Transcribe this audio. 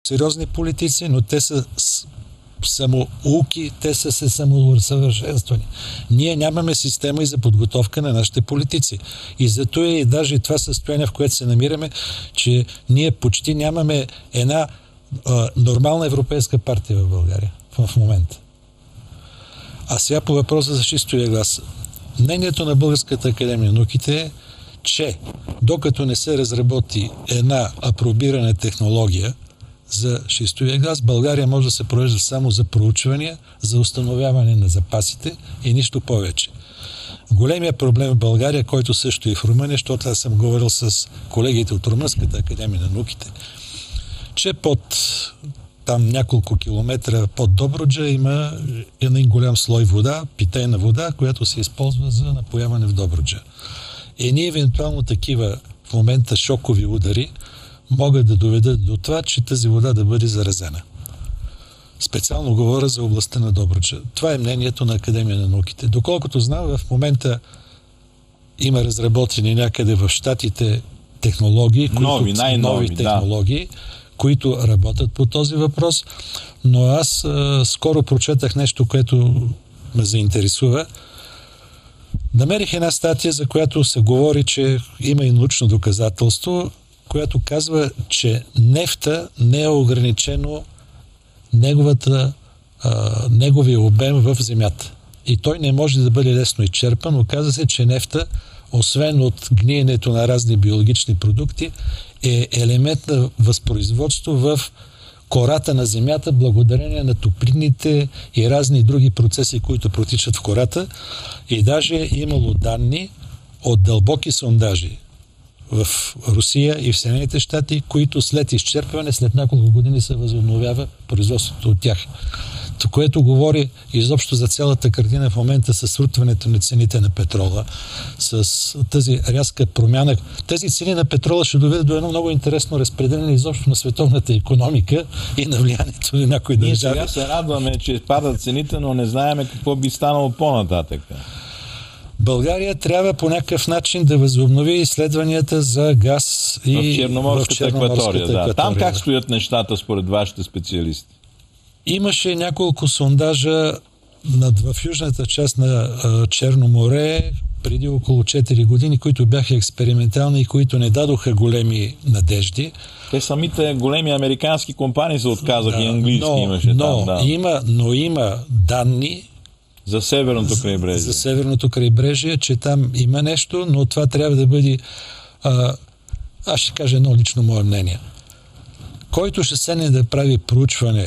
сериозни политици, но те са самоуки, те са се самоусъвършенствани. Ние нямаме система и за подготовка на нашите политици. И зато е и даже това състояние, в което се намираме, че ние почти нямаме една нормална европейска партия в България в момента. А сега по въпроса за шистовия газ. Мнението на Българската академия на науките е, че докато не се разработи една апробирана технология за шистовия газ, България може да се провежда само за проучвания, за установяване на запасите и нищо повече. Големия проблем в България, който също и в Румъния, защото аз съм говорил с колегите от Румънската академия на науките, че под там няколко километра под Добруджа има един голям слой вода, питейна вода, която се използва за напояване в Добруджа. Едни евентуално такива в момента шокови удари могат да доведат до това, че тази вода да бъде заразена. Специално говоря за областта на Добруджа. Това е мнението на Академия на науките. Доколкото знам, в момента има разработени някъде в Щатите технологии, нови технологии, които работят по този въпрос, но аз скоро прочетах нещо, което ме заинтересува. Намерих една статия, за която се говори, че има и научно доказателство, която казва, че нефта не е ограничено неговия обем в земята. И той не може да бъде лесно изчерпан. Оказва се, че нефта, освен от гниенето на разни биологични продукти, е елемент на възпроизводство в кората на земята, благодарение на топлинните и разни други процеси, които протичат в кората. И даже е имало данни от дълбоки сондажи в Русия и в Съединените щати, които след изчерпване, след няколко години се възобновява производството от тях. Което говори изобщо за цялата картина в момента с срутването на цените на петрола, с тази рязка промяна. Тези цени на петрола ще доведат до едно много интересно разпределение изобщо на световната икономика и на влиянието на някои държави. Ние сега се радваме, че падат цените, но не знаем какво би станало по-нататък. България трябва по някакъв начин да възобнови изследванията за газ и в Черноморската екватория. Да. Там как стоят нещата според вашите специалисти? Имаше няколко сондажа в южната част на Черно море преди около 4 години, които бяха експериментални и които не дадоха големи надежди. Те самите големи американски компании се отказаха, и английски имаше там. Да. Има данни за Северното крайбрежие. За Северното крайбрежие, че там има нещо, но това трябва да бъде... аз ще кажа едно лично мое мнение. Който ще седне да прави проучване